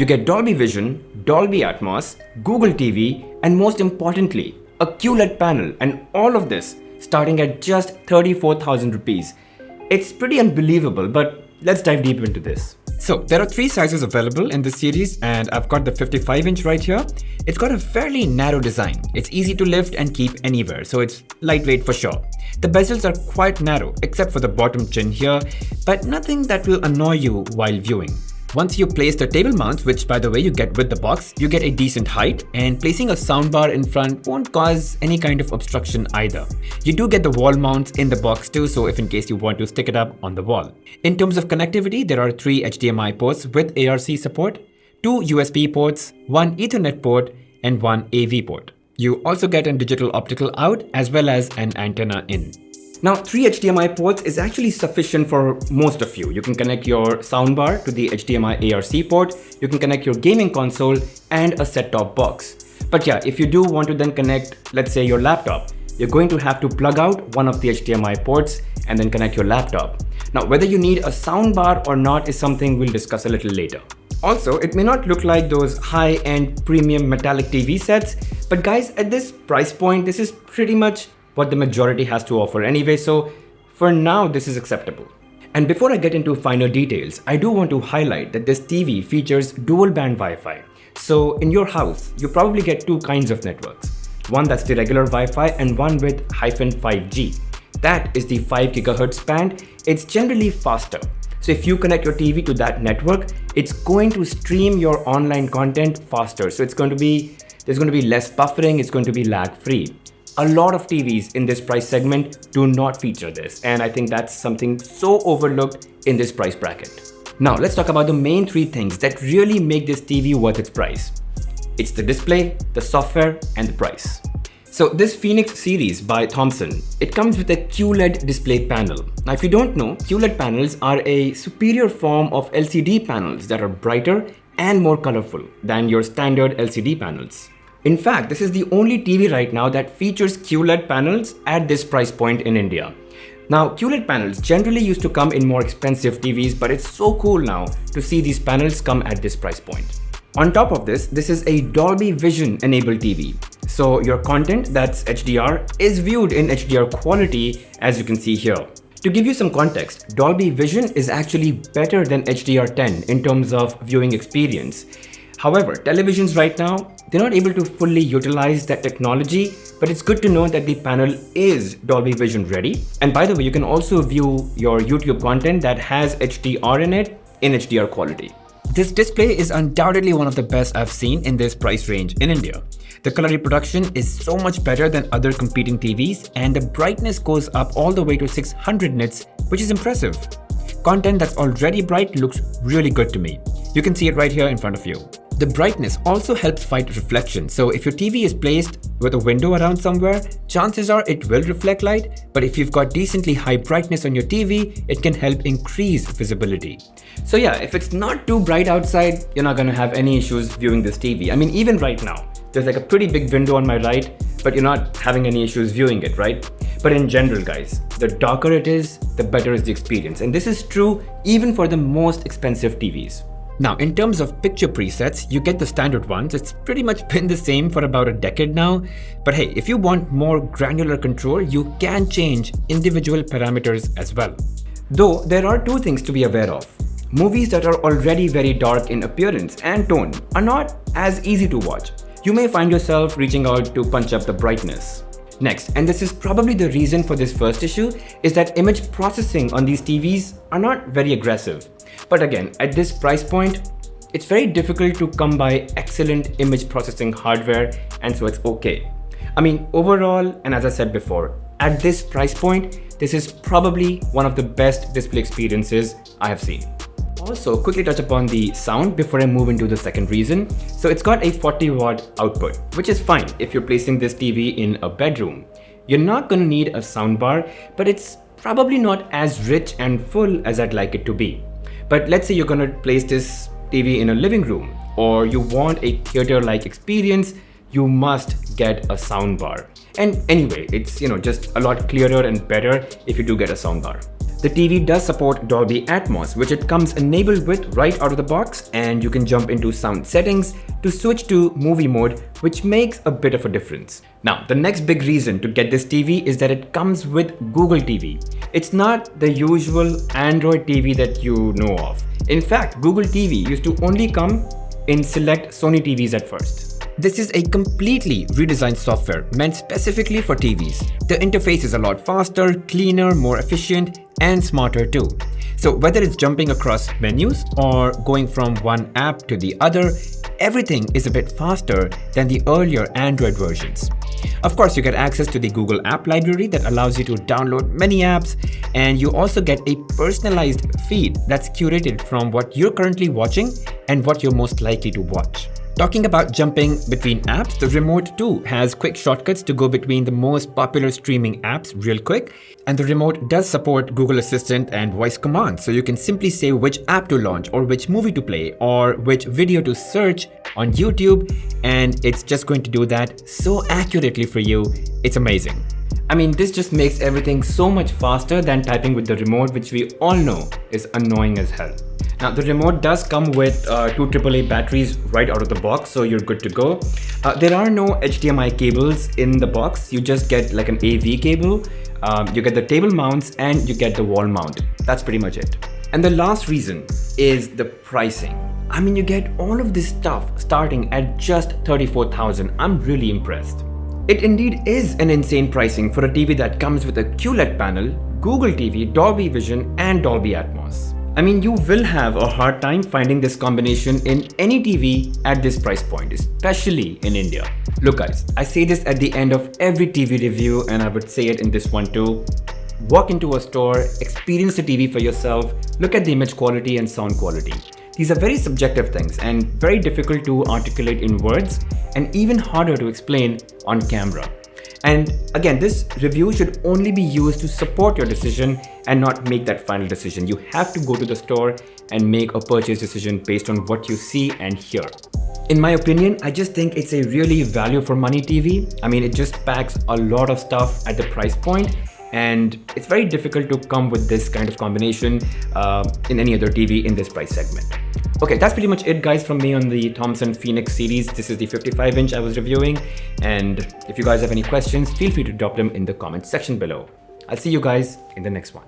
You get Dolby Vision, Dolby Atmos, Google TV, and most importantly, a QLED panel, and all of this starting at just 34,000 rupees. It's pretty unbelievable, but let's dive deep into this. So there are 3 sizes available in this series, and I've got the 55-inch right here. It's got a fairly narrow design. It's easy to lift and keep anywhere, so it's lightweight for sure. The bezels are quite narrow, except for the bottom chin here, but nothing that will annoy you while viewing. Once you place the table mounts, which by the way you get with the box, you get a decent height, and placing a soundbar in front won't cause any kind of obstruction either. You do get the wall mounts in the box too, so if in case you want to stick it up on the wall. In terms of connectivity, there are 3 HDMI ports with ARC support, 2 USB ports, 1 Ethernet port, and 1 AV port. You also get a digital optical out as well as an antenna in. Now, 3 HDMI ports is actually sufficient for most of you. You can connect your soundbar to the HDMI ARC port, you can connect your gaming console and a set-top box. But yeah, if you do want to then connect, let's say your laptop, you're going to have to plug out one of the HDMI ports and then connect your laptop. Now, whether you need a soundbar or not is something we'll discuss a little later. Also, it may not look like those high-end premium metallic TV sets, but guys, at this price point, this is pretty much what the majority has to offer anyway, so for now this is acceptable. And before I get into finer details, I do want to highlight that this TV features dual band Wi-Fi. So in your house, you probably get 2 kinds of networks. One that's the regular Wi-Fi and one with -5G. That is the 5 GHz band. It's generally faster. So if you connect your TV to that network, it's going to stream your online content faster. So there's going to be less buffering, it's going to be lag free. A lot of TVs in this price segment do not feature this, and I think that's something so overlooked in this price bracket. Now let's talk about the main 3 things that really make this TV worth its price. It's the display, the software, and the price. So this Phoenix series by Thomson, it comes with a QLED display panel. Now if you don't know, QLED panels are a superior form of LCD panels that are brighter and more colorful than your standard LCD panels. In fact, this is the only TV right now that features QLED panels at this price point in India. Now, QLED panels generally used to come in more expensive TVs, but it's so cool now to see these panels come at this price point. On top of this, this is a Dolby Vision enabled TV. So your content that's HDR is viewed in HDR quality, as you can see here. To give you some context, Dolby Vision is actually better than HDR10 in terms of viewing experience. However, televisions right now, they're not able to fully utilize that technology, but it's good to know that the panel is Dolby Vision ready. And by the way, you can also view your YouTube content that has HDR in it in HDR quality. This display is undoubtedly one of the best I've seen in this price range in India. The color reproduction is so much better than other competing TVs, and the brightness goes up all the way to 600 nits, which is impressive. Content that's already bright looks really good to me. You can see it right here in front of you. The brightness also helps fight reflection, so if your TV is placed with a window around somewhere, chances are it will reflect light, but if you've got decently high brightness on your TV, it can help increase visibility. So yeah, if it's not too bright outside, you're not gonna have any issues viewing this TV. I mean, even right now, there's like a pretty big window on my right, but you're not having any issues viewing it, right? But in general, guys, the darker it is, the better is the experience. And this is true even for the most expensive TVs. Now, in terms of picture presets, you get the standard ones. It's pretty much been the same for about a decade now. But hey, if you want more granular control, you can change individual parameters as well. Though there are 2 things to be aware of. Movies that are already very dark in appearance and tone are not as easy to watch. You may find yourself reaching out to punch up the brightness. Next, and this is probably the reason for this first issue, is that image processing on these TVs are not very aggressive. But again, at this price point, it's very difficult to come by excellent image processing hardware, and so it's okay. I mean, overall, and as I said before, at this price point, this is probably one of the best display experiences I have seen. Also, quickly touch upon the sound before I move into the second reason. So it's got a 40-watt output, which is fine if you're placing this TV in a bedroom. You're not gonna need a soundbar, but it's probably not as rich and full as I'd like it to be. But let's say you're gonna place this TV in a living room, or you want a theater-like experience, you must get a soundbar. And anyway, it's just a lot clearer and better if you do get a soundbar. The TV does support Dolby Atmos, which it comes enabled with right out of the box, and you can jump into sound settings to switch to movie mode, which makes a bit of a difference. Now, the next big reason to get this TV is that it comes with Google TV. It's not the usual Android TV that you know of. In fact, Google TV used to only come in select Sony TVs at first. This is a completely redesigned software meant specifically for TVs. The interface is a lot faster, cleaner, more efficient, and smarter too. So whether it's jumping across menus or going from one app to the other, everything is a bit faster than the earlier Android versions. Of course, you get access to the Google App Library that allows you to download many apps, and you also get a personalized feed that's curated from what you're currently watching and what you're most likely to watch. Talking about jumping between apps, the remote too has quick shortcuts to go between the most popular streaming apps real quick. And the remote does support Google Assistant and voice commands, so you can simply say which app to launch or which movie to play or which video to search on YouTube, and it's just going to do that so accurately for you. It's amazing. I mean, this just makes everything so much faster than typing with the remote, which we all know is annoying as hell. Now, the remote does come with two AAA batteries right out of the box, so you're good to go. There are no HDMI cables in the box. You just get like an AV cable. You get the table mounts and you get the wall mount. That's pretty much it. And the last reason is the pricing. I mean, you get all of this stuff starting at just $34,000. I'm really impressed. It indeed is an insane pricing for a TV that comes with a QLED panel, Google TV, Dolby Vision, and Dolby Atmos. I mean, you will have a hard time finding this combination in any TV at this price point, especially in India. Look guys, I say this at the end of every TV review, and I would say it in this one too. Walk into a store, experience the TV for yourself, look at the image quality and sound quality. These are very subjective things and very difficult to articulate in words, and even harder to explain on camera. And again, this review should only be used to support your decision and not make that final decision. You have to go to the store and make a purchase decision based on what you see and hear. In my opinion, I just think it's a really value for money TV. I mean, it just packs a lot of stuff at the price point, and it's very difficult to come with this kind of combination in any other TV in this price segment. Okay, that's pretty much it guys from me on the Thomson Phoenix series. This is the 55-inch I was reviewing, and if you guys have any questions, feel free to drop them in the comments section below. I'll see you guys in the next one.